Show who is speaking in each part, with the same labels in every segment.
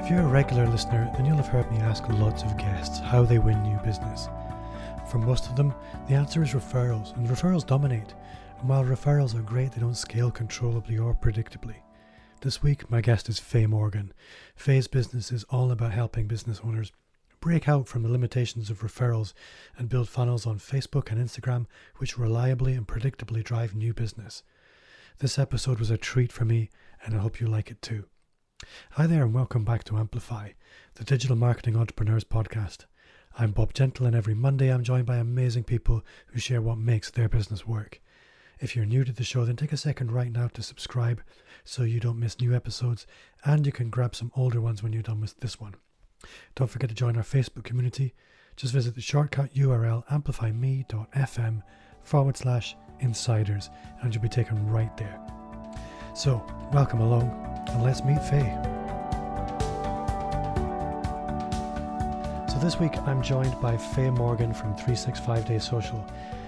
Speaker 1: If you're a regular listener, then you'll have heard me ask lots of guests how they win new business. For most of them, the answer is referrals, and referrals dominate. And while referrals are great, they don't scale controllably or predictably. This week, my guest is Faye Morgan. Faye's business is all about helping business owners break out from the limitations of referrals and build funnels on Facebook and Instagram, which reliably and predictably drive new business. This episode was a treat for me, and I hope you like it too. Hi there and welcome back to Amplify, the Digital Marketing Entrepreneurs podcast. I'm Bob Gentle, and every Monday I'm joined by amazing people who share what makes their business work. If you're new to the show, then take a second right now to subscribe so you don't miss new episodes, and you can grab some older ones when you're done with this one. Don't forget to join our Facebook community. Just visit the shortcut URL amplifyme.fm/insiders and you'll be taken right there. So, welcome along and let's meet Faye. So this week I'm joined by Faye Morgan from 365 Day Social.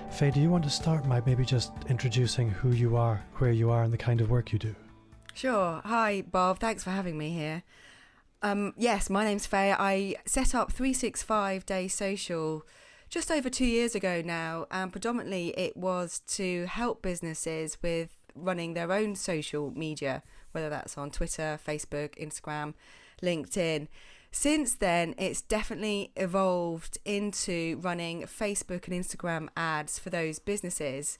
Speaker 1: Faye, do you want to start by maybe just introducing who you are, where you are, and the kind of work you do?
Speaker 2: Sure. Hi, Bob. Thanks for having me here. Yes, my name's Faye. I set up 365 Day Social just over 2 years ago now, and predominantly it was to help businesses with running their own social media, whether that's on Twitter, Facebook, Instagram, LinkedIn. Since then, it's definitely evolved into running Facebook and Instagram ads for those businesses.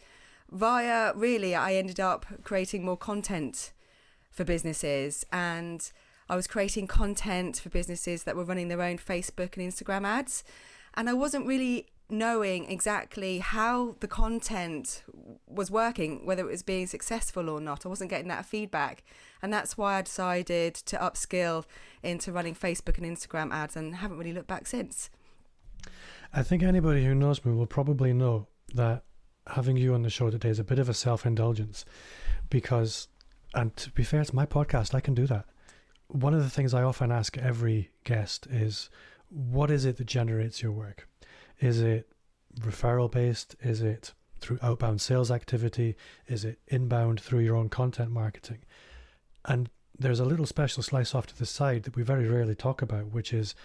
Speaker 2: I ended up creating more content for businesses, and I was creating content for businesses that were running their own Facebook and Instagram ads, and I wasn't really knowing exactly how the content was working, whether it was being successful or not. I wasn't getting that feedback, and that's why I decided to upskill into running Facebook and Instagram ads, and haven't really looked back since.
Speaker 1: I think anybody who knows me will probably know that having you on the show today is a bit of a self-indulgence because, and to be fair, it's my podcast, I can do that. One of the things I often ask every guest is, what is it that generates your work? Is it referral based? Is it through outbound sales activity? Is it inbound through your own content marketing? And there's a little special slice off to the side that we very rarely talk about, which is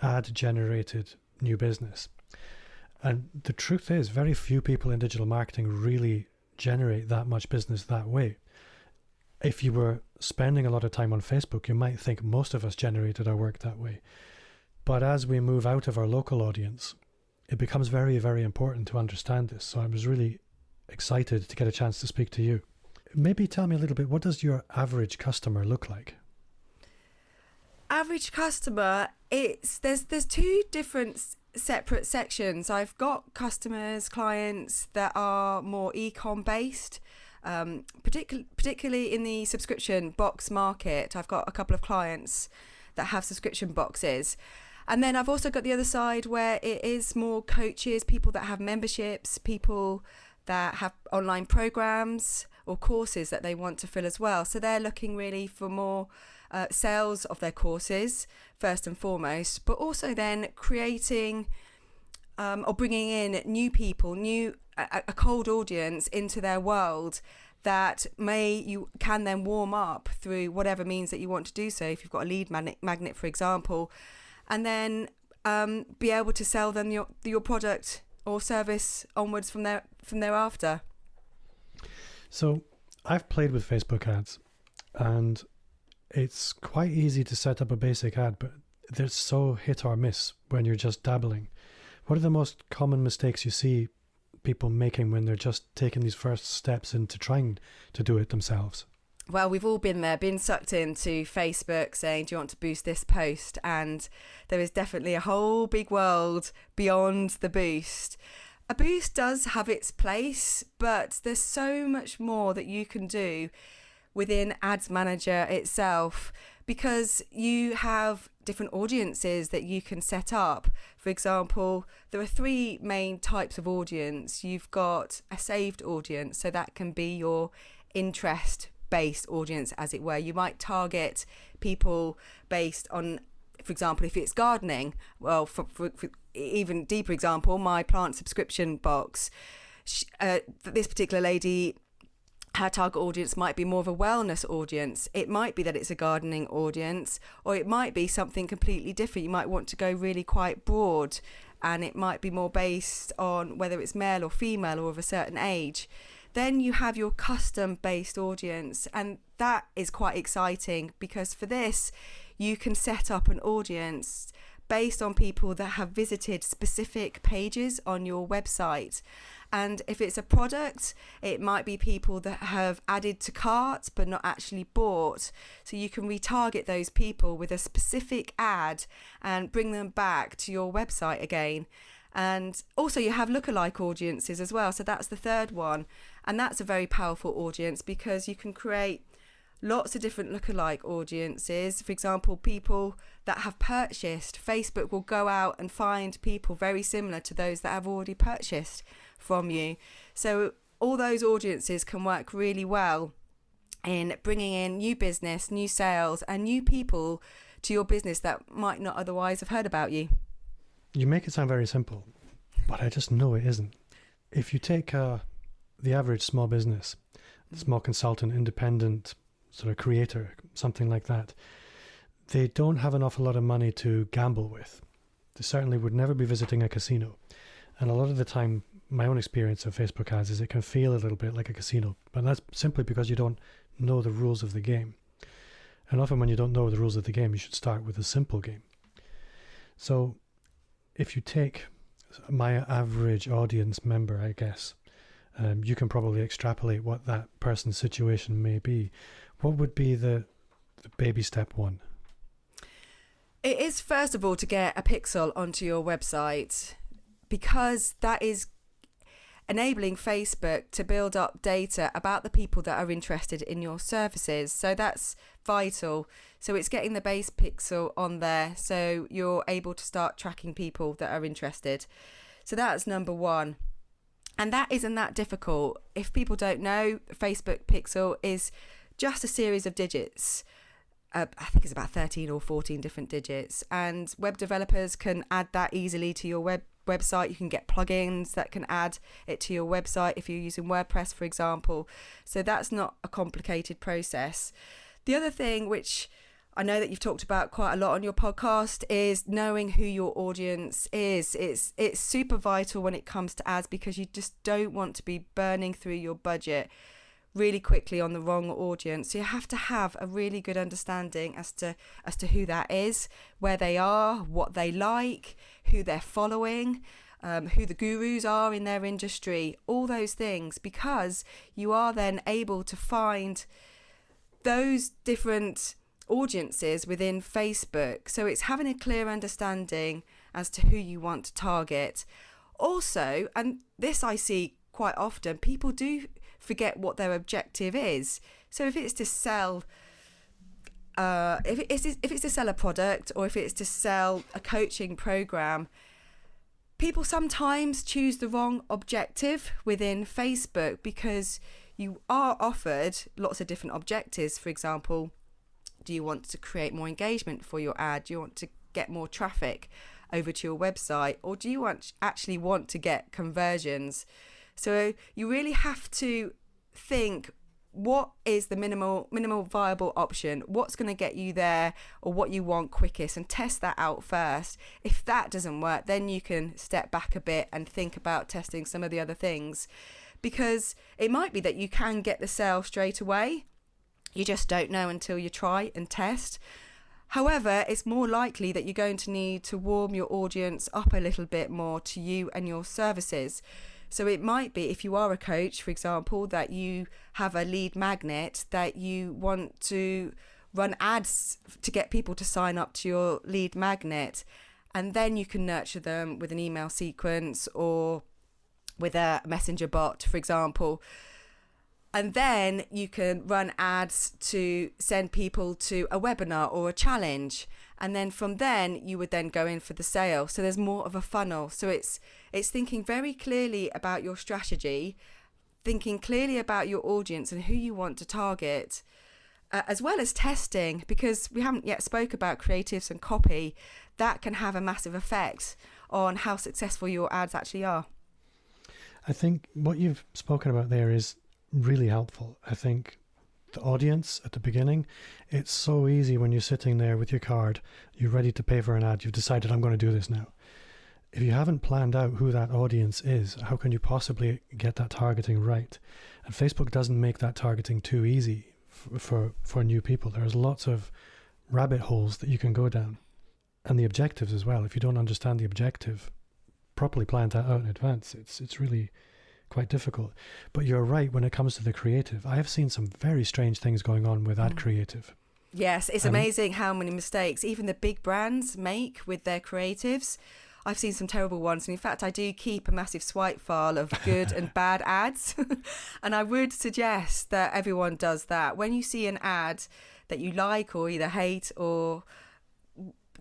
Speaker 1: ad generated new business. And the truth is, very few people in digital marketing really generate that much business that way. If you were spending a lot of time on Facebook, you might think most of us generated our work that way. But as we move out of our local audience, it becomes very, very important to understand this. So I was really excited to get a chance to speak to you. Maybe tell me a little bit, what does your average customer look like?
Speaker 2: Average customer, there's two different separate sections. I've got clients that are more e-com based, particularly in the subscription box market. I've got a couple of clients that have subscription boxes. And then I've also got the other side where it is more coaches, people that have memberships, people that have online programs or courses that they want to fill as well. So they're looking really for more sales of their courses first and foremost, but also then creating or bringing in new people, a cold audience into their world that you can then warm up through whatever means that you want to do so. If you've got a lead magnet, for example, and then be able to sell them your product or service onwards from thereafter. So
Speaker 1: I've played with Facebook ads, and it's quite easy to set up a basic ad, but they're so hit or miss when you're just dabbling. What are the most common mistakes you see people making when they're just taking these first steps into trying to do it themselves?
Speaker 2: Well, we've all been there, been sucked into Facebook saying, do you want to boost this post? And there is definitely a whole big world beyond the boost. A boost does have its place, but there's so much more that you can do within Ads Manager itself, because you have different audiences that you can set up. For example, there are three main types of audience. You've got a saved audience, so that can be your interest-based audience, as it were. You might target people based on, for example, if it's gardening, well, for even deeper example, my plant subscription box, this particular lady Our target audience might be more of a wellness audience. It might be that it's a gardening audience, or it might be something completely different. You might want to go really quite broad, and it might be more based on whether it's male or female or of a certain age. Then you have your custom based audience, and that is quite exciting, because for this you can set up an audience based on people that have visited specific pages on your website. And if it's a product, it might be people that have added to carts but not actually bought. So you can retarget those people with a specific ad and bring them back to your website again. And also you have lookalike audiences as well. So that's the third one. And that's a very powerful audience, because you can create lots of different lookalike audiences. For example, people that have purchased, Facebook will go out and find people very similar to those that have already purchased from you. So all those audiences can work really well in bringing in new business, new sales, and new people to your business that might not otherwise have heard about you.
Speaker 1: You make it sound very simple, but I just know it isn't. If you take the average small business, small consultant, independent sort of creator, something like that, they don't have an awful lot of money to gamble with. They certainly would never be visiting a casino. And a lot of the time, my own experience of Facebook ads is it can feel a little bit like a casino, but that's simply because you don't know the rules of the game. And often when you don't know the rules of the game, you should start with a simple game. So if you take my average audience member, I guess, you can probably extrapolate what that person's situation may be. What would be the baby step one?
Speaker 2: It is, first of all, to get a pixel onto your website, because that is enabling Facebook to build up data about the people that are interested in your services. So that's vital. So it's getting the base pixel on there, so you're able to start tracking people that are interested. So that's number one. And that isn't that difficult. If people don't know, Facebook pixel is just a series of digits. I think it's about 13 or 14 different digits. And web developers can add that easily to your website. You can get plugins that can add it to your website if you're using WordPress, for example. So that's not a complicated process. The other thing, which I know that you've talked about quite a lot on your podcast, is knowing who your audience is. It's super vital when it comes to ads, because you just don't want to be burning through your budget really quickly on the wrong audience. So you have to have a really good understanding as to who that is, where they are, what they like, who they're following, who the gurus are in their industry, all those things, because you are then able to find those different audiences within Facebook. So it's having a clear understanding as to who you want to target. Also, and this I see quite often, people do forget what their objective is. So if it's to sell if it's to sell a product, or if it's to sell a coaching program, people sometimes choose the wrong objective within Facebook, because you are offered lots of different objectives. For example, do you want to create more engagement for your ad? Do you want to get more traffic over to your website? Or do you actually want to get conversions? So you really have to think, what is the minimal viable option? What's going to get you there, or what you want quickest, and test that out first. If that doesn't work, then you can step back a bit and think about testing some of the other things, because it might be that you can get the sale straight away. You just don't know until you try and test. However, it's more likely that you're going to need to warm your audience up a little bit more to you and your services. So it might be, if you are a coach, for example, that you have a lead magnet, that you want to run ads to get people to sign up to your lead magnet, and then you can nurture them with an email sequence or with a messenger bot, for example. And then you can run ads to send people to a webinar or a challenge. And then from then you would then go in for the sale. So there's more of a funnel. So it's thinking very clearly about your strategy, thinking clearly about your audience and who you want to target, as well as testing, because we haven't yet spoke about creatives and copy. That can have a massive effect on how successful your ads actually are.
Speaker 1: I think what you've spoken about there is really helpful. I think the audience at the beginning, it's so easy when you're sitting there with your card, you're ready to pay for an ad, you've decided I'm going to do this now. If you haven't planned out who that audience is, how can you possibly get that targeting right? And Facebook doesn't make that targeting too easy for new people. There's lots of rabbit holes that you can go down. And the objectives as well. If you don't understand the objective, properly plan that out in advance. It's really quite difficult. But you're right when it comes to the creative. I have seen some very strange things going on with ad creative.
Speaker 2: Yes, it's amazing how many mistakes even the big brands make with their creatives. I've seen some terrible ones. And in fact, I do keep a massive swipe file of good and bad ads. And I would suggest that everyone does that. When you see an ad that you like or either hate or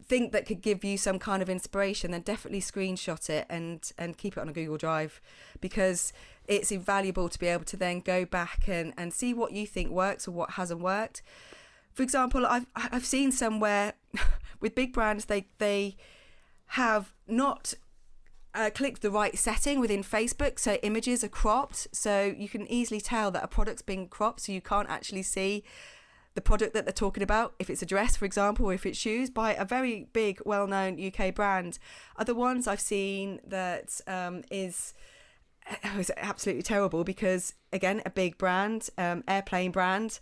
Speaker 2: think that could give you some kind of inspiration, then definitely screenshot it and keep it on a Google Drive, because it's invaluable to be able to then go back and see what you think works or what hasn't worked. For example, I've seen somewhere with big brands, they have not clicked the right setting within Facebook, so images are cropped, so you can easily tell that a product's been cropped, so you can't actually see the product that they're talking about, if it's a dress, for example, or if it's shoes, by a very big, well-known UK brand. Other ones I've seen that is absolutely terrible, because, again, a big brand, airplane brand,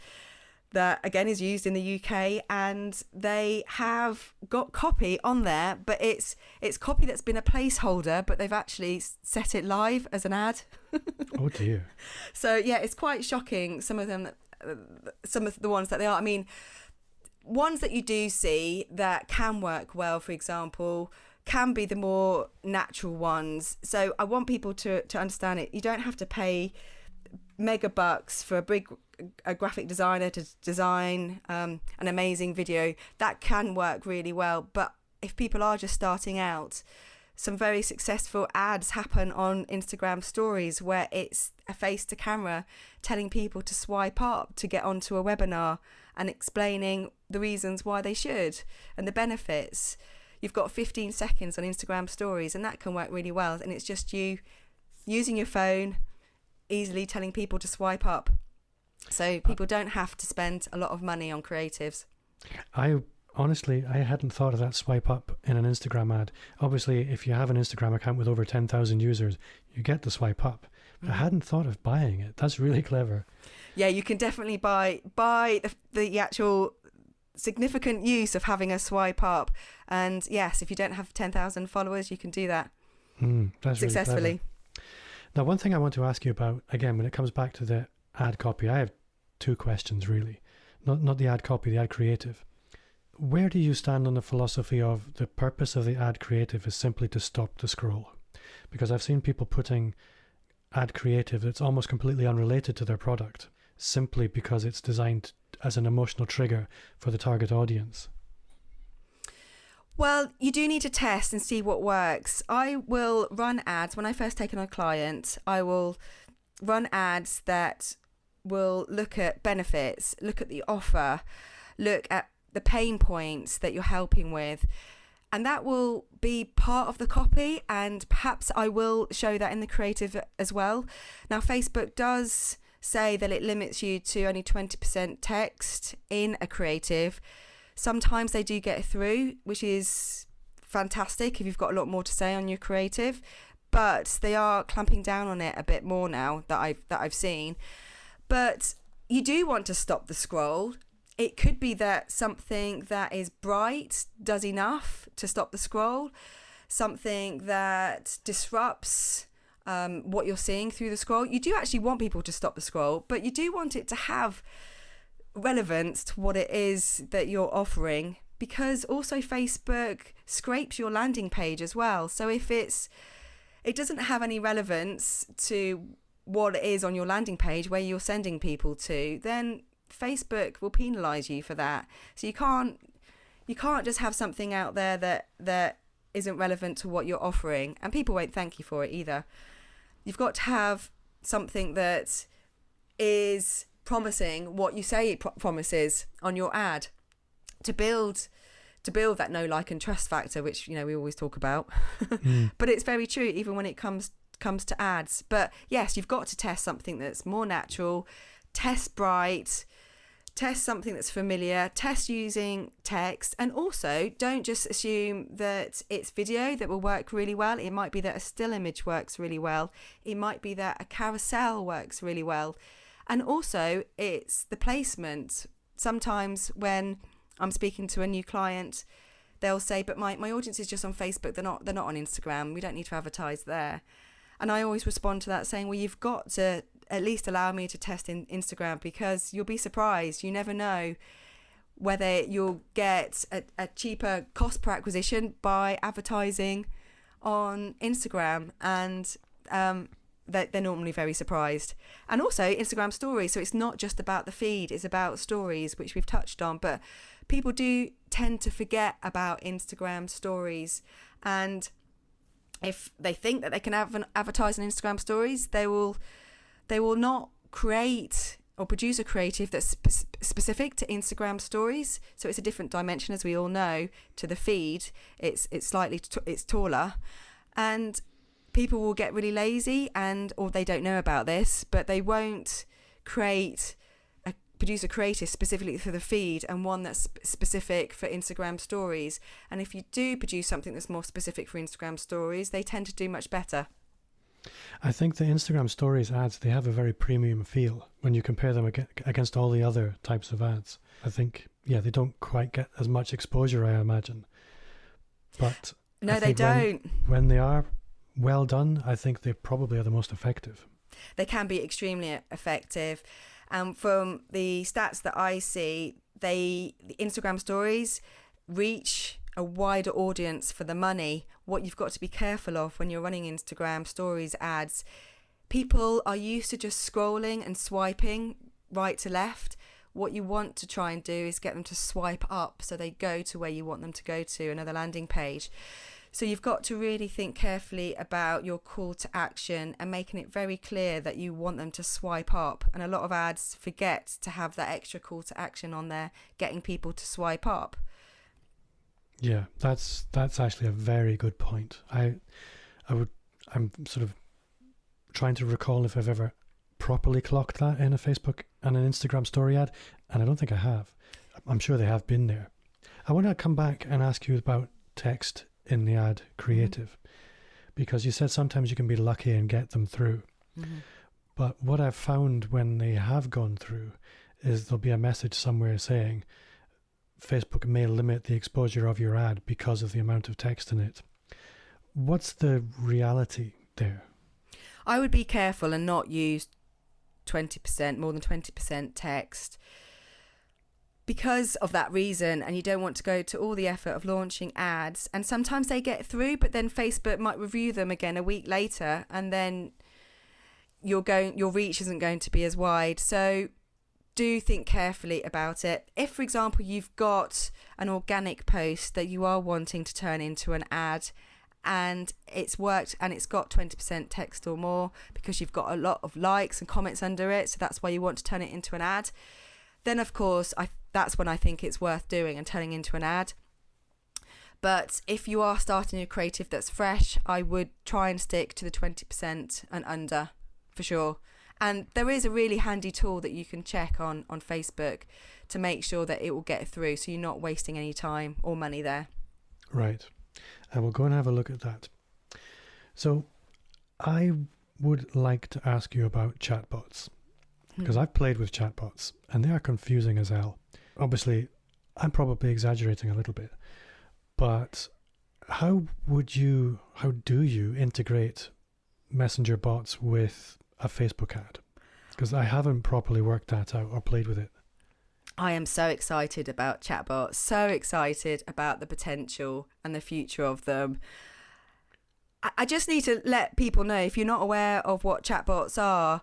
Speaker 2: that, again, is used in the UK, and they have got copy on there, but it's copy that's been a placeholder, but they've actually set it live as an ad.
Speaker 1: Oh, dear.
Speaker 2: So, yeah, it's quite shocking, some of them, some of the ones that they are. I mean, ones that you do see that can work well, for example, can be the more natural ones. So I want people to understand it. You don't have to pay mega bucks for a graphic designer to design an amazing video. That can work really well. But if people are just starting out, some very successful ads happen on Instagram stories where it's a face to camera telling people to swipe up to get onto a webinar and explaining the reasons why they should and the benefits. You've got 15 seconds on Instagram stories, and that can work really well. And it's just you using your phone, easily telling people to swipe up. So people don't have to spend a lot of money on creatives.
Speaker 1: Honestly, I hadn't thought of that swipe up in an Instagram ad. Obviously, if you have an Instagram account with over 10,000 users, you get the swipe up. But I hadn't thought of buying it. That's really clever.
Speaker 2: Yeah, you can definitely buy the actual significant use of having a swipe up. And yes, if you don't have 10,000 followers, you can do that
Speaker 1: that's
Speaker 2: successfully.
Speaker 1: Really clever. Now, one thing I want to ask you about, again, when it comes back to the ad copy, I have two questions really. Not the ad copy, the ad creative. Where do you stand on the philosophy of the purpose of the ad creative is simply to stop the scroll? Because I've seen people putting ad creative that's almost completely unrelated to their product, simply because it's designed as an emotional trigger for the target audience.
Speaker 2: Well, you do need to test and see what works. I will run ads. When I first take on a client, I will run ads that will look at benefits, look at the offer, look at the pain points that you're helping with, and that will be part of the copy, and perhaps I will show that in the creative as well. Now, Facebook does say that it limits you to only 20% text in a creative. Sometimes they do get through, which is fantastic if you've got a lot more to say on your creative, but they are clamping down on it a bit more now that I've seen. But you do want to stop the scroll. It could be that something that is bright does enough to stop the scroll, something that disrupts what you're seeing through the scroll. You do actually want people to stop the scroll, but you do want it to have relevance to what it is that you're offering, because also Facebook scrapes your landing page as well. So if it doesn't have any relevance to what it is on your landing page where you're sending people to, then Facebook will penalise you for that. So you can't just have something out there that isn't relevant to what you're offering, and people won't thank you for it either. You've got to have something that is promising what you say it promises on your ad to build that know, like and trust factor, which we always talk about. But it's very true even when it comes comes to ads. But yes, you've got to test something that's more natural, test bright, test something that's familiar, test using text, and also don't just assume that it's video that will work really well. It might be that a still image works really well. It might be that a carousel works really well. And also it's the placement. Sometimes when I'm speaking to a new client, they'll say, but my audience is just on Facebook, they're not on Instagram, we don't need to advertise there. And I always respond to that saying, well, you've got to at least allow me to test in Instagram, because you'll be surprised. You never know whether you'll get a cheaper cost per acquisition by advertising on Instagram, and they're normally very surprised. And also Instagram stories, so it's not just about the feed, it's about stories, which we've touched on, but people do tend to forget about Instagram stories, and if they think that they can advertise on Instagram stories, they will not create or produce a creative that's specific to Instagram stories. So it's a different dimension, as we all know, to the feed. It's slightly it's taller, and people will get really lazy, or they don't know about this, but they won't produce a creative specifically for the feed and one that's specific for Instagram stories. And if you do produce something that's more specific for Instagram stories, they tend to do much better.
Speaker 1: I think the Instagram stories ads, they have a very premium feel when you compare them against all the other types of ads. I think, they don't quite get as much exposure, I imagine. But
Speaker 2: no, they don't.
Speaker 1: When they are well done, I think they probably are the most effective.
Speaker 2: They can be extremely effective. From the stats that I see, the Instagram stories reach a wider audience for the money. What you've got to be careful of when you're running Instagram stories ads, people are used to just scrolling and swiping right to left. What you want to try and do is get them to swipe up so they go to where you want them to go to, another landing page. So you've got to really think carefully about your call to action and making it very clear that you want them to swipe up. And a lot of ads forget to have that extra call to action on there, getting people to swipe up.
Speaker 1: Yeah, that's actually a very good point. I'm sort of trying to recall if I've ever properly clocked that in a Facebook and an Instagram story ad, and I don't think I have. I'm sure they have been there. I want to come back and ask you about text in the ad creative, because you said sometimes you can be lucky and get them through. But what I've found when they have gone through is there'll be a message somewhere saying Facebook may limit the exposure of your ad because of the amount of text in it. What's the reality there?
Speaker 2: I would be careful and not use 20%, more than 20% text, because of that reason. And you don't want to go to all the effort of launching ads, and sometimes they get through, but then Facebook might review them again a week later, and then your reach isn't going to be as wide. So do think carefully about it. If, for example, you've got an organic post that you are wanting to turn into an ad, and it's worked and it's got 20% text or more because you've got a lot of likes and comments under it, so that's why you want to turn it into an ad, then of course that's when I think it's worth doing and turning into an ad. But if you are starting a creative that's fresh, I would try and stick to the 20% and under for sure. And there is a really handy tool that you can check on Facebook to make sure that it will get through, so you're not wasting any time or money there.
Speaker 1: Right. And we'll go and have a look at that. So I would like to ask you about chatbots, because I've played with chatbots and they are confusing as hell. Obviously, I'm probably exaggerating a little bit, but how do you integrate messenger bots with a Facebook ad? Because I haven't properly worked that out or played with it.
Speaker 2: I am so excited about chatbots, so excited about the potential and the future of them. I just need to let people know, if you're not aware of what chatbots are,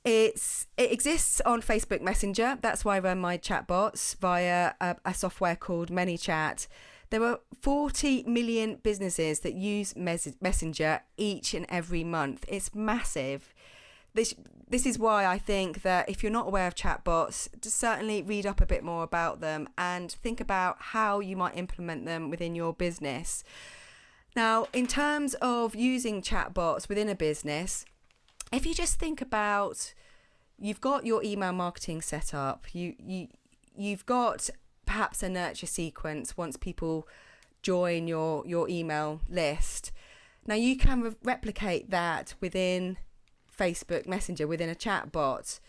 Speaker 2: it exists on Facebook Messenger. That's why I run my chatbots via a software called ManyChat. There are 40 million businesses that use Messenger each and every month. It's massive. This is why I think that if you're not aware of chatbots, just certainly read up a bit more about them and think about how you might implement them within your business. Now, in terms of using chatbots within a business, if you just think about, you've got your email marketing set up, you've got perhaps a nurture sequence once people join your email list. Now, you can replicate that within Facebook Messenger, within a chatbot.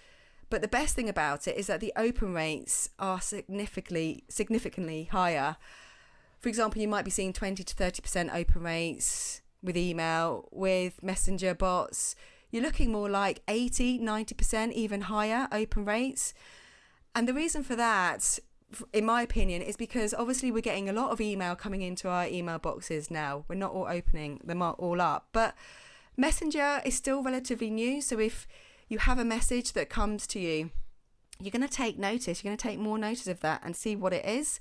Speaker 2: But the best thing about it is that the open rates are significantly higher. For example, you might be seeing 20 to 30% open rates with email. With messenger bots, you're looking more like 80, 90%, even higher open rates. And the reason for that, in my opinion, is because obviously we're getting a lot of email coming into our email boxes now. We're not all opening them all up. But Messenger is still relatively new. So if you have a message that comes to you, you're going to take notice. You're going to take more notice of that and see what it is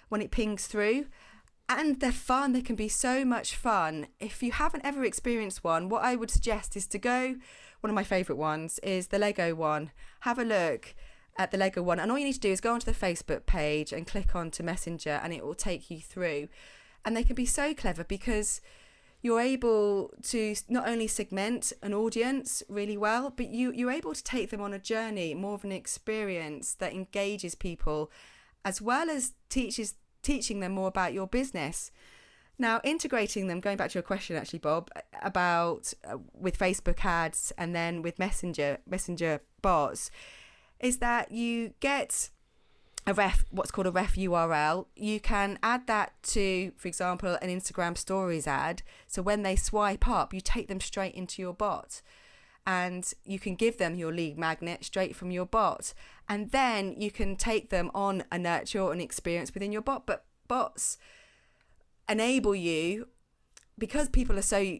Speaker 2: when it pings through. And they're fun. They can be so much fun. If you haven't ever experienced one, what I would suggest is to go, one of my favourite ones is the Lego one. Have a look at the Lego one. And all you need to do is go onto the Facebook page and click onto Messenger, and it will take you through. And they can be so clever because you're able to not only segment an audience really well, but you're able to take them on a journey, more of an experience that engages people, as well as teaching them more about your business. Now, integrating them, going back to your question actually, Bob, about with Facebook ads and then with messenger bots, is that you get what's called a ref URL. You can add that to, for example, an Instagram stories ad. So when they swipe up, you take them straight into your bot, and you can give them your lead magnet straight from your bot. And then you can take them on a nurture or an experience within your bot. But bots enable you, because people are so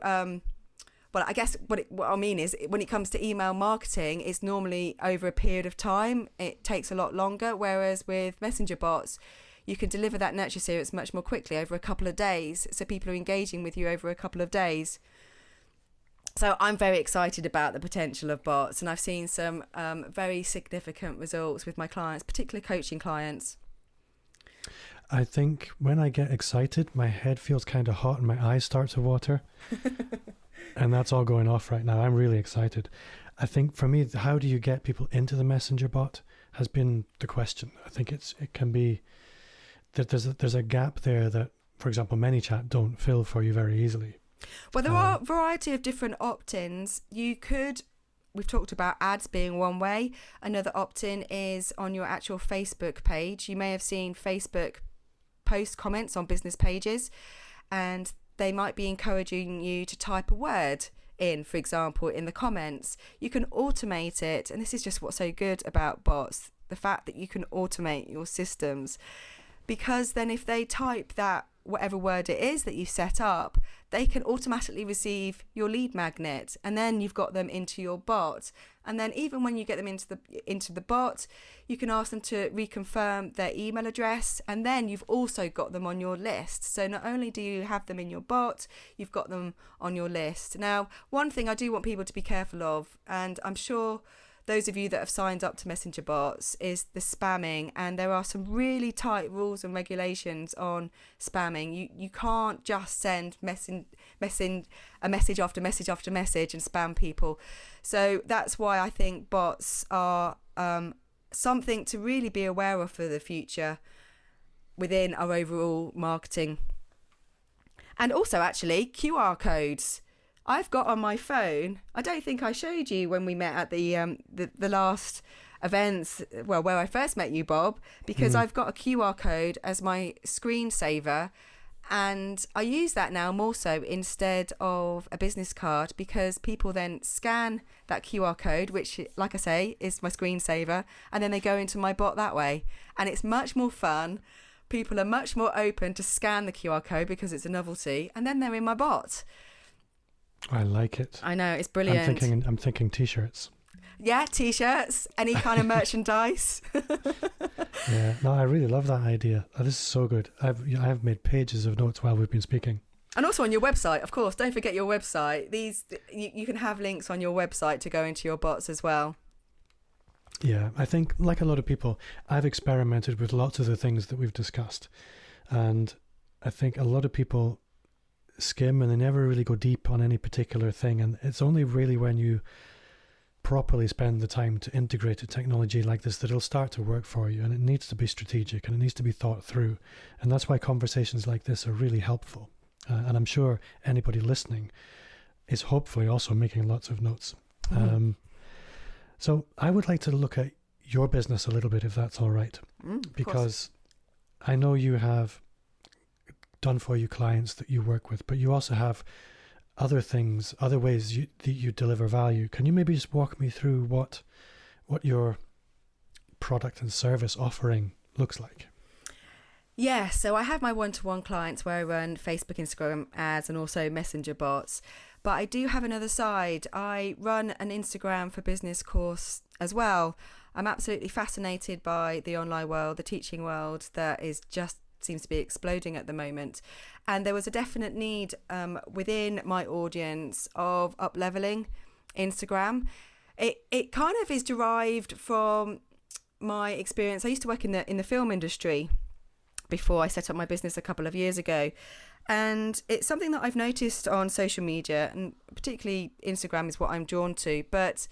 Speaker 2: well, I guess what I mean is, when it comes to email marketing, it's normally over a period of time. It takes a lot longer. Whereas with messenger bots, you can deliver that nurture series much more quickly over a couple of days. So people are engaging with you over a couple of days. So I'm very excited about the potential of bots, and I've seen some very significant results with my clients, particularly coaching clients.
Speaker 1: I think when I get excited, my head feels kind of hot and my eyes start to water. And that's all going off right now. I'm really excited. I think for me, how do you get people into the messenger bot has been the question. I think it can be that there's a gap there that, for example, ManyChat don't fill for you very easily.
Speaker 2: Well, there are a variety of different opt-ins. We've talked about ads being one way. Another opt-in is on your actual Facebook page. You may have seen Facebook post comments on business pages, and they might be encouraging you to type a word in, for example, in the comments. You can automate it, and this is just what's so good about bots, the fact that you can automate your systems, because then if they type that whatever word it is that you set up, they can automatically receive your lead magnet, and then you've got them into your bot. And then even when you get them into the bot, you can ask them to reconfirm their email address, and then you've also got them on your list. So not only do you have them in your bot, you've got them on your list. Now, one thing I do want people to be careful of, and I'm sure those of you that have signed up to messenger bots, is the spamming. And there are some really tight rules and regulations on spamming. You can't just send a message after message after message and spam people. So that's why I think bots are something to really be aware of for the future within our overall marketing. And also, actually, QR codes. I've got on my phone, I don't think I showed you when we met at the last events, well, where I first met you, Bob, because I've got a QR code as my screensaver, and I use that now more so instead of a business card, because people then scan that QR code, which, like I say, is my screensaver, and then they go into my bot that way, and it's much more fun. People are much more open to scan the QR code because it's a novelty, and then they're in my bot.
Speaker 1: I like it.
Speaker 2: I know, it's brilliant.
Speaker 1: I'm thinking t-shirts.
Speaker 2: Yeah, t-shirts, any kind of merchandise.
Speaker 1: Yeah, no, I really love that idea. Oh, this is so good. I've made pages of notes while we've been speaking.
Speaker 2: And also on your website, of course. Don't forget your website. You can have links on your website to go into your bots as well.
Speaker 1: Yeah, I think, like a lot of people, I've experimented with lots of the things that we've discussed. And I think a lot of people skim and they never really go deep on any particular thing. And it's only really when you properly spend the time to integrate a technology like this that it'll start to work for you. And it needs to be strategic and it needs to be thought through. And that's why conversations like this are really helpful. And I'm sure anybody listening is hopefully also making lots of notes. So I would like to look at your business a little bit, if that's all right, because I know you have done for you clients that you work with, but you also have other things, other ways that you deliver value. Can you maybe just walk me through what your product and service offering looks like?
Speaker 2: Yeah, so I have my one-to-one clients where I run Facebook, Instagram ads and also messenger bots. But I do have another side. I run an Instagram for business course as well. I'm absolutely fascinated by the online world, the teaching world that is just seems to be exploding at the moment. And there was a definite need within my audience of up-leveling Instagram. It kind of is derived from my experience. I used to work in the film industry before I set up my business a couple of years ago. And it's something that I've noticed on social media, and particularly Instagram is what I'm drawn to. But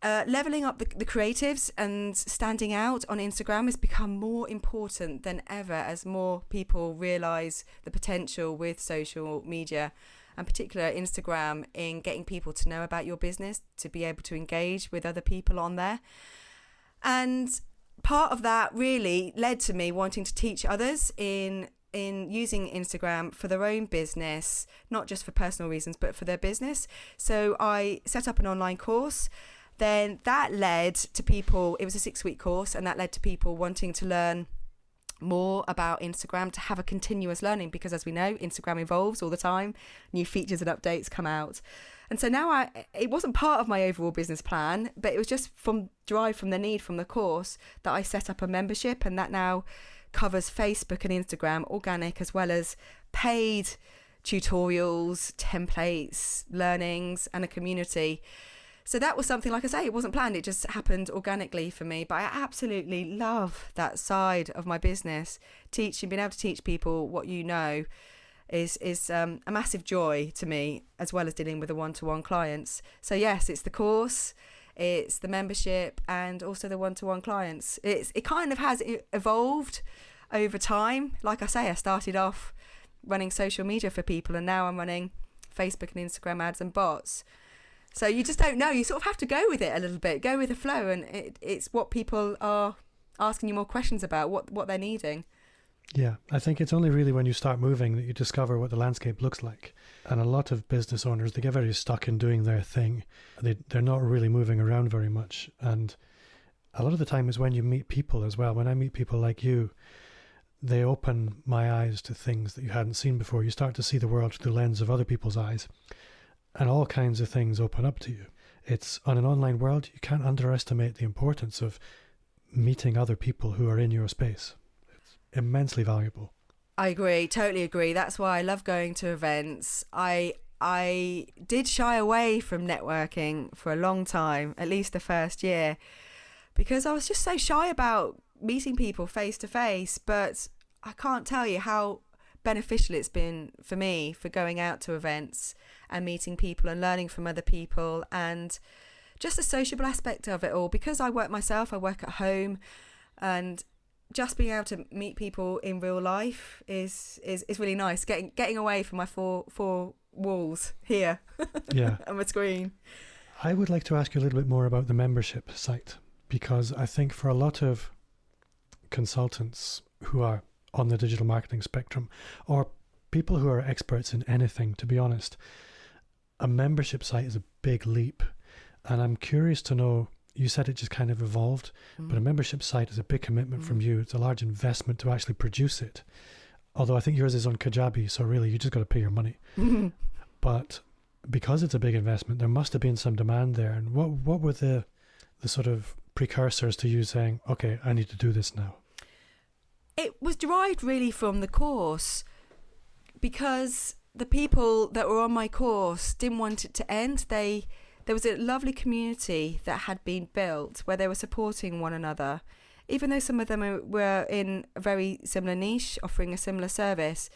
Speaker 2: leveling up the creatives and standing out on Instagram has become more important than ever as more people realise the potential with social media, and particular Instagram, in getting people to know about your business, to be able to engage with other people on there. And part of that really led to me wanting to teach others in using Instagram for their own business, not just for personal reasons, but for their business. So I set up an online course. Then that led to people, it was a 6-week course, and that led to people wanting to learn more about Instagram, to have a continuous learning, because as we know, Instagram evolves all the time. New features and updates come out. And so now it wasn't part of my overall business plan, but it was just derived from the need from the course that I set up a membership, and that now covers Facebook and Instagram, organic as well as paid tutorials, templates, learnings, and a community. So that was something, like I say, it wasn't planned. It just happened organically for me. But I absolutely love that side of my business. Teaching, being able to teach people what you know is a massive joy to me, as well as dealing with the one-to-one clients. So yes, it's the course, it's the membership, and also the one-to-one clients. It kind of has evolved over time. Like I say, I started off running social media for people, and now I'm running Facebook and Instagram ads and bots. So you just don't know. You sort of have to go with it a little bit, go with the flow, and it's what people are asking you more questions about, what they're needing.
Speaker 1: Yeah, I think it's only really when you start moving that you discover what the landscape looks like. And a lot of business owners, they get very stuck in doing their thing. They're not really moving around very much. And a lot of the time is when you meet people as well. When I meet people like you, they open my eyes to things that you hadn't seen before. You start to see the world through the lens of other people's eyes. And all kinds of things open up to you. It's on an online world, you can't underestimate the importance of meeting other people who are in your space. It's immensely valuable.
Speaker 2: I agree, totally agree. That's why I love going to events. I did shy away from networking for a long time, at least the first year, because I was just so shy about meeting people face to face. But I can't tell you how beneficial it's been for me for going out to events and meeting people and learning from other people, and just the sociable aspect of it all. Because I work myself, I work at home, and just being able to meet people in real life is really nice. Getting away from my four walls here.
Speaker 1: Yeah.
Speaker 2: On my screen.
Speaker 1: I would like to ask you a little bit more about the membership site, because I think for a lot of consultants who are on the digital marketing spectrum, or people who are experts in anything, to be honest, a membership site is a big leap. And I'm curious to know, you said it just kind of evolved, but a membership site is a big commitment from you. It's a large investment to actually produce it. Although I think yours is on Kajabi, so really you just got to pay your money. But because it's a big investment, there must have been some demand there. And what were the sort of precursors to you saying, okay, I need to do this now?
Speaker 2: It was derived really from the course, because the people that were on my course didn't want it to end. There was a lovely community that had been built where they were supporting one another. Even though some of them were in a very similar niche, offering a similar service,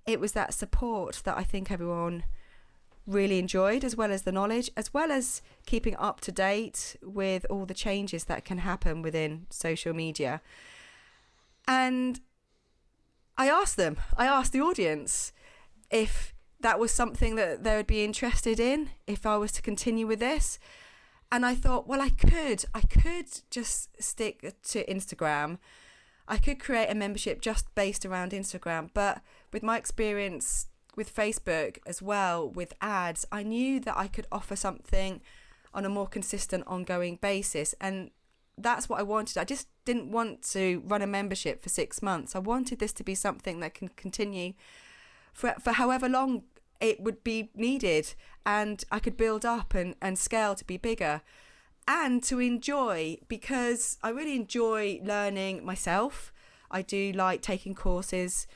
Speaker 2: it was that support that I think everyone really enjoyed, as well as the knowledge, as well as keeping up to date with all the changes that can happen within social media. And I asked the audience if that was something that they would be interested in if I was to continue with this. And I thought, well, I could just stick to Instagram. I could create a membership just based around Instagram. But with my experience with Facebook as well, with ads, I knew that I could offer something on a more consistent, ongoing basis. And that's what I wanted. I just didn't want to run a membership for 6 months. I wanted this to be something that can continue for however long it would be needed, and I could build up and scale to be bigger and to enjoy, because I really enjoy learning myself. I do like taking courses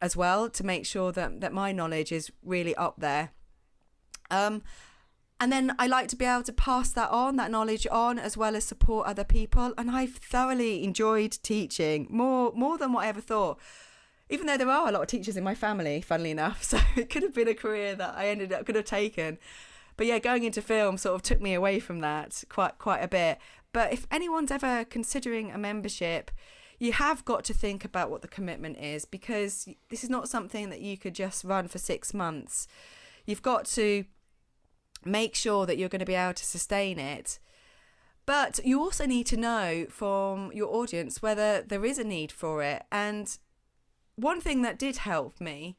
Speaker 2: as well to make sure that my knowledge is really up there. And then I like to be able to pass that knowledge on, as well as support other people. And I've thoroughly enjoyed teaching more than what I ever thought. Even though there are a lot of teachers in my family, funnily enough, so it could have been a career that I could have taken. But yeah, going into film sort of took me away from that quite a bit. But if anyone's ever considering a membership, you have got to think about what the commitment is, because this is not something that you could just run for 6 months. You've got to make sure that you're going to be able to sustain it. But you also need to know from your audience whether there is a need for it. And one thing that did help me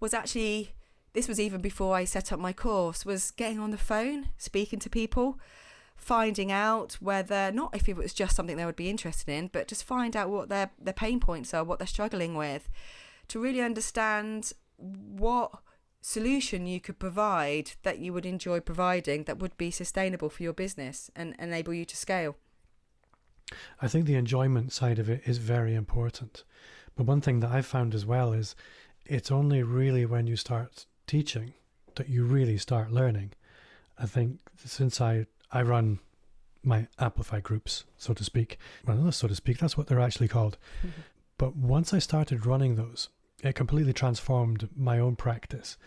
Speaker 2: was actually, this was even before I set up my course, was getting on the phone, speaking to people, finding out whether, not if it was just something they would be interested in, but just find out what their pain points are, what they're struggling with, to really understand what solution you could provide that you would enjoy providing, that would be sustainable for your business and enable you to scale.
Speaker 1: I think the enjoyment side of it is very important. But one thing that I've found as well is it's only really when you start teaching that you really start learning. I think since I run my Amplify groups, so to speak, well, not so to speak, that's what they're actually called. Mm-hmm. But once I started running those, it completely transformed my own practice.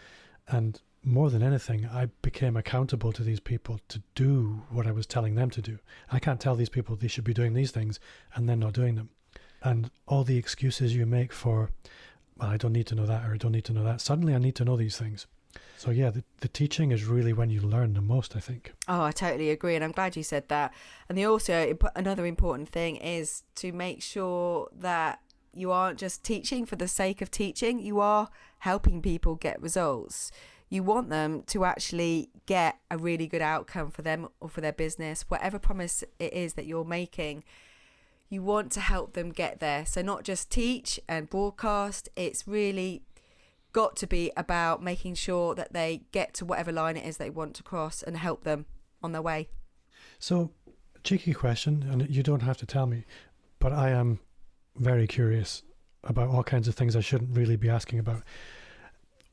Speaker 1: And more than anything, I became accountable to these people to do what I was telling them to do. I can't tell these people they should be doing these things and then not doing them. And all the excuses you make for, well, I don't need to know that, or I don't need to know that. Suddenly I need to know these things. So yeah, the teaching is really when you learn the most, I think. Oh,
Speaker 2: I totally agree. And I'm glad you said that. And another important thing is to make sure that you aren't just teaching for the sake of teaching. You are helping people get results. You want them to actually get a really good outcome for them or for their business, whatever promise it is that you're making. You want to help them get there. So not just teach and broadcast. It's really got to be about making sure that they get to whatever line it is they want to cross and help them on their way.
Speaker 1: So, cheeky question, and you don't have to tell me, but I am very curious about all kinds of things I shouldn't really be asking about.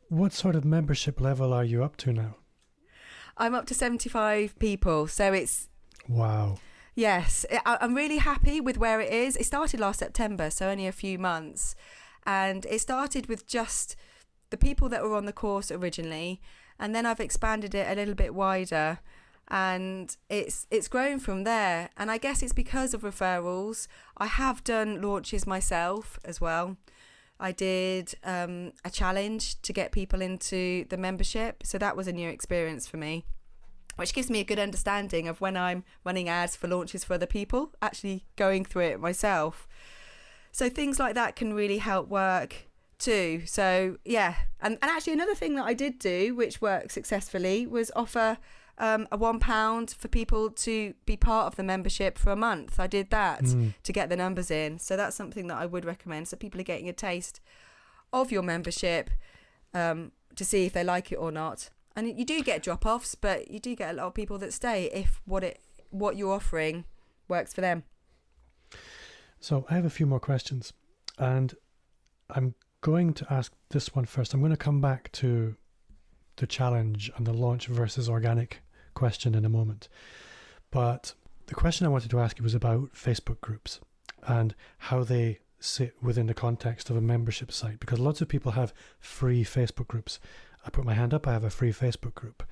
Speaker 1: What sort of membership level are you up to now?
Speaker 2: I'm up to 75 people, so it's...
Speaker 1: Wow.
Speaker 2: Yes, I'm really happy with where it is. It started last September, so only a few months. And it started with just the people that were on the course originally. And then I've expanded it a little bit wider. And it's grown from there. And I guess it's because of referrals. I have done launches myself as well. I did a challenge to get people into the membership. So that was a new experience for me, which gives me a good understanding of when I'm running ads for launches for other people, actually going through it myself. So things like that can really help work too. So yeah, and actually another thing that I did do, which worked successfully, was offer a £1 for people to be part of the membership for a month. I did that to get the numbers in. So that's something that I would recommend. So people are getting a taste of your membership to see if they like it or not. And you do get drop-offs, but you do get a lot of people that stay if what you're offering works for them.
Speaker 1: So I have a few more questions, and I'm going to ask this one first. I'm going to come back to the challenge and the launch versus organic question in a moment. But the question I wanted to ask you was about Facebook groups and how they sit within the context of a membership site? Because lots of people have free Facebook groups. I put my hand up, I have a free Facebook group.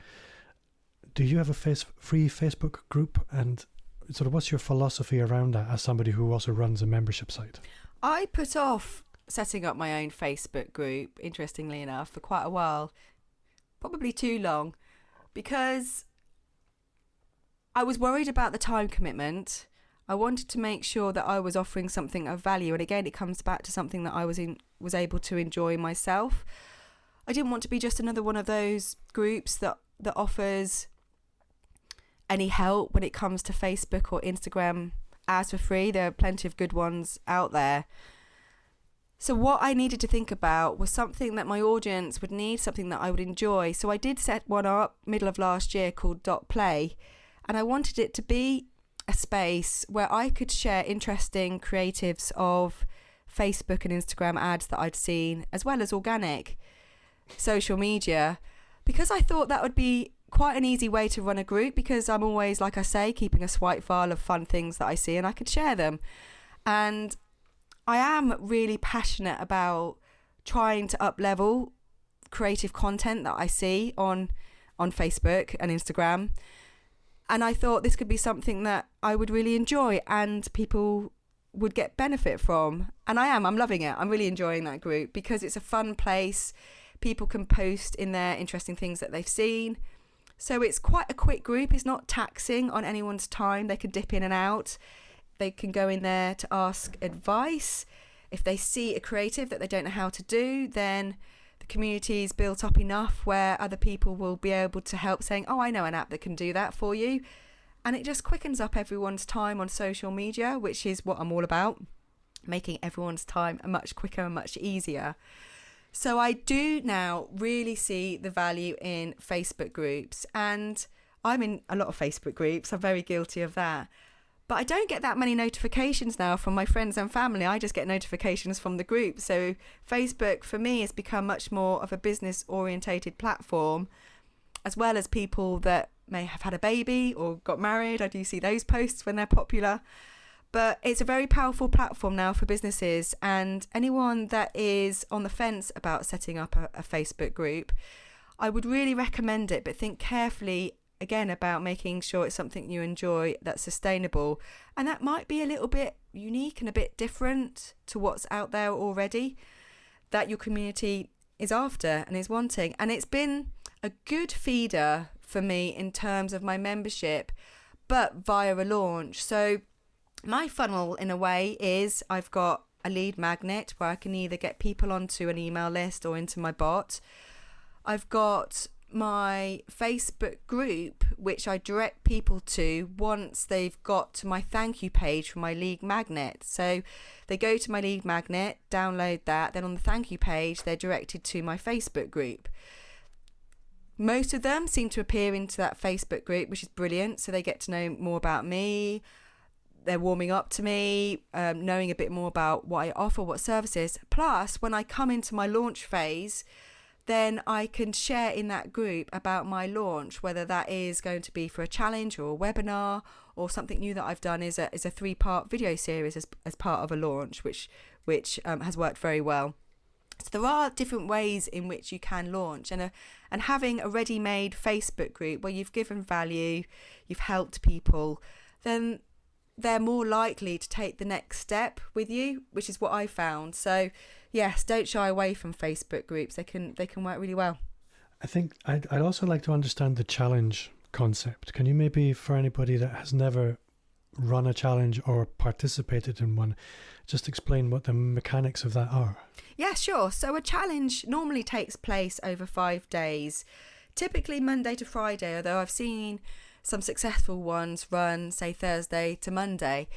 Speaker 1: Do you have a free Facebook group? And sort of what's your philosophy around that as somebody who also runs a membership site?
Speaker 2: I put off setting up my own Facebook group, interestingly enough, for quite a while, probably too long, because I was worried about the time commitment. I wanted to make sure that I was offering something of value. And again, it comes back to something that I was able to enjoy myself. I didn't want to be just another one of those groups that offers any help when it comes to Facebook or Instagram ads for free. There are plenty of good ones out there. So what I needed to think about was something that my audience would need, something that I would enjoy. So I did set one up middle of last year called .play, and I wanted it to be a space where I could share interesting creatives of Facebook and Instagram ads that I'd seen, as well as organic social media, because I thought that would be quite an easy way to run a group, because I'm always, like I say, keeping a swipe file of fun things that I see, and I could share them. And I am really passionate about trying to up-level creative content that I see on Facebook and Instagram. And I thought this could be something that I would really enjoy and people would get benefit from. And I'm loving it. I'm really enjoying that group because it's a fun place. People can post in there interesting things that they've seen. So it's quite a quick group. It's not taxing on anyone's time. They can dip in and out. They can go in there to ask advice. If they see a creative that they don't know how to do, then the community is built up enough where other people will be able to help, saying, oh, I know an app that can do that for you. And it just quickens up everyone's time on social media, which is what I'm all about, making everyone's time much quicker and much easier. So I do now really see the value in Facebook groups, and I'm in a lot of Facebook groups. I'm very guilty of that. But I don't get that many notifications now from my friends and family. I just get notifications from the group. So Facebook for me has become much more of a business orientated platform, as well as people that may have had a baby or got married. I do see those posts when they're popular. But it's a very powerful platform now for businesses, and anyone that is on the fence about setting up a Facebook group, I would really recommend it, but think carefully again about making sure it's something you enjoy, that's sustainable, and that might be a little bit unique and a bit different to what's out there already that your community is after and is wanting. And it's been a good feeder for me in terms of my membership, but via a launch. So my funnel, in a way, is I've got a lead magnet where I can either get people onto an email list or into my bot. I've got my Facebook group, which I direct people to once they've got to my thank you page for my lead magnet. So they go to my lead magnet, download that, then on the thank you page, they're directed to my Facebook group. Most of them seem to appear into that Facebook group, which is brilliant. So they get to know more about me. They're warming up to me, knowing a bit more about what I offer, what services. Plus, when I come into my launch phase, then I can share in that group about my launch, whether that is going to be for a challenge or a webinar, or something new that I've done is a 3-part video series as part of a launch, which has worked very well. So there are different ways in which you can launch, and having a ready-made Facebook group where you've given value, you've helped people, then they're more likely to take the next step with you, which is what I found. So yes, don't shy away from Facebook groups. They can work really well.
Speaker 1: I think I'd also like to understand the challenge concept. Can you maybe, for anybody that has never run a challenge or participated in one, just explain what the mechanics of that are?
Speaker 2: Yeah, sure. So a challenge normally takes place over 5 days, typically Monday to Friday, although I've seen some successful ones run, say, Thursday to Monday.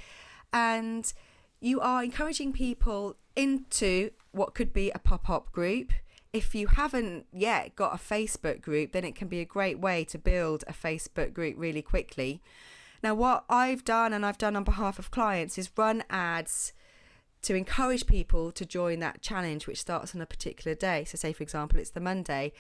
Speaker 2: And you are encouraging people into what could be a pop-up group. If you haven't yet got a Facebook group, then it can be a great way to build a Facebook group really quickly. Now, what I've done, and I've done on behalf of clients, is run ads to encourage people to join that challenge, which starts on a particular day. So say, for example, it's the Monday.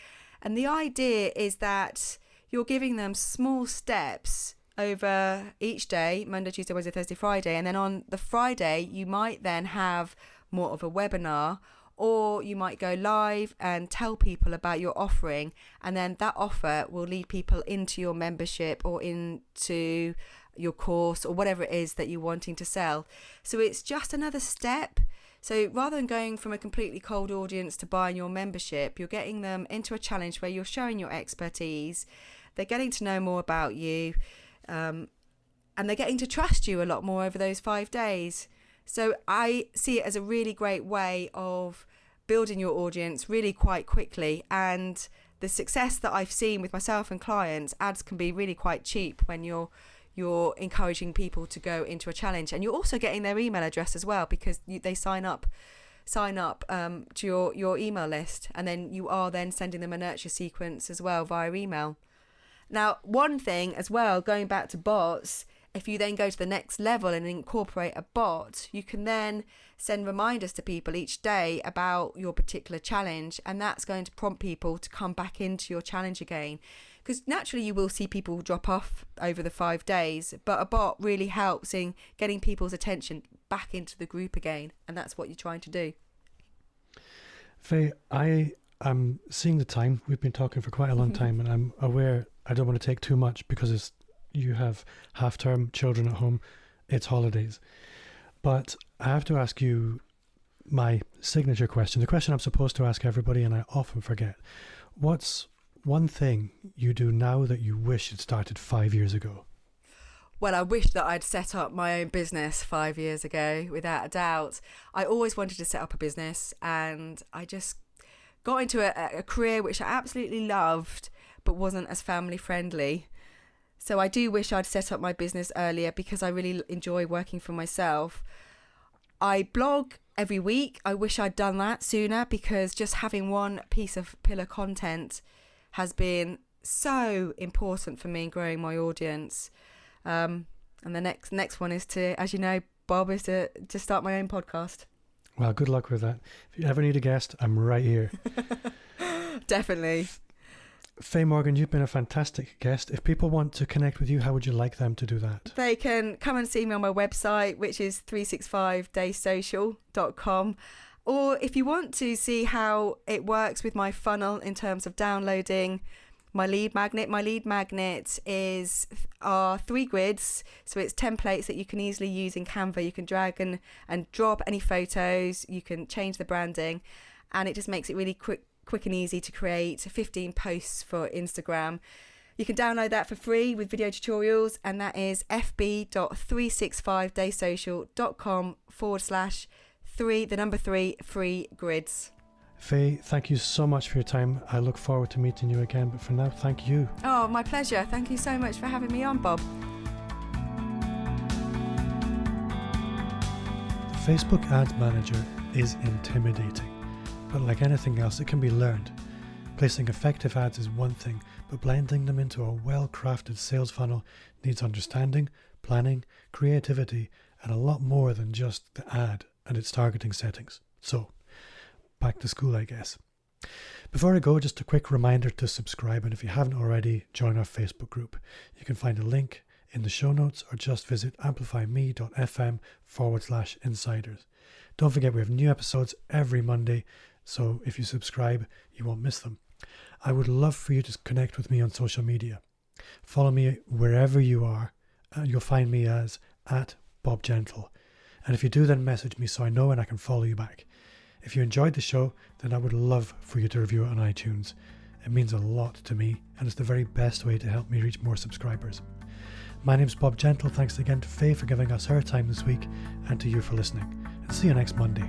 Speaker 2: And the idea is that you're giving them small steps over each day, Monday, Tuesday, Wednesday, Thursday, Friday. And then on the Friday, you might then have more of a webinar, or you might go live and tell people about your offering, and then that offer will lead people into your membership or into your course or whatever it is that you're wanting to sell. So it's just another step. So rather than going from a completely cold audience to buying your membership, you're getting them into a challenge where you're showing your expertise, they're getting to know more about you, and they're getting to trust you a lot more over those 5 days. So I see it as a really great way of building your audience really quite quickly. And the success that I've seen with myself and clients, ads can be really quite cheap when you're encouraging people to go into a challenge. And you're also getting their email address as well, because they sign up to your email list, and then you are then sending them a nurture sequence as well via email. Now, one thing as well, going back to bots, if you then go to the next level and incorporate a bot, you can then send reminders to people each day about your particular challenge, and that's going to prompt people to come back into your challenge again. Because naturally you will see people drop off over the 5 days, but a bot really helps in getting people's attention back into the group again, and that's what you're trying to do.
Speaker 1: Faye, I am seeing the time. We've been talking for quite a long time, and I'm aware I don't want to take too much because you have half-term children at home. It's holidays. But I have to ask you my signature question, the question I'm supposed to ask everybody and I often forget. What's one thing you do now that you wish had started 5 years ago?
Speaker 2: Well, I wish that I'd set up my own business 5 years ago, without a doubt. I always wanted to set up a business, and I just got into a career which I absolutely loved but wasn't as family friendly. So I do wish I'd set up my business earlier, because I really enjoy working for myself. I blog every week. I wish I'd done that sooner, because just having one piece of pillar content has been so important for me in growing my audience. And the next one is to, as you know, Bob, is to start my own podcast.
Speaker 1: Well, good luck with that. If you ever need a guest, I'm right here.
Speaker 2: Definitely.
Speaker 1: Faye Morgan, you've been a fantastic guest. If people want to connect with you, how would you like them to do that?
Speaker 2: They can come and see me on my website, which is 365daysocial.com. Or if you want to see how it works with my funnel in terms of downloading my lead magnet are 3 grids. So it's templates that you can easily use in Canva. You can drag and drop any photos. You can change the branding, and it just makes it really quick and easy to create 15 posts for Instagram. You can download that for free with video tutorials, and that is fb.365daysocial.com/3 free grids.
Speaker 1: Faye, thank you so much for your time. I look forward to meeting you again, but for now, thank you.
Speaker 2: Oh, my pleasure. Thank you so much for having me on, Bob.
Speaker 1: The Facebook Ads Manager is intimidating, but like anything else, it can be learned. Placing effective ads is one thing, but blending them into a well-crafted sales funnel needs understanding, planning, creativity, and a lot more than just the ad and its targeting settings. So, back to school, I guess. Before I go, just a quick reminder to subscribe, and if you haven't already, join our Facebook group. You can find a link in the show notes, or just visit amplifyme.fm/insiders. Don't forget, we have new episodes every Monday, so if you subscribe, you won't miss them. I would love for you to connect with me on social media. Follow me wherever you are. You'll find me as @BobGentle. And if you do, then message me so I know and I can follow you back. If you enjoyed the show, then I would love for you to review it on iTunes. It means a lot to me, and it's the very best way to help me reach more subscribers. My name's Bob Gentle. Thanks again to Faye for giving us her time this week, and to you for listening. And see you next Monday.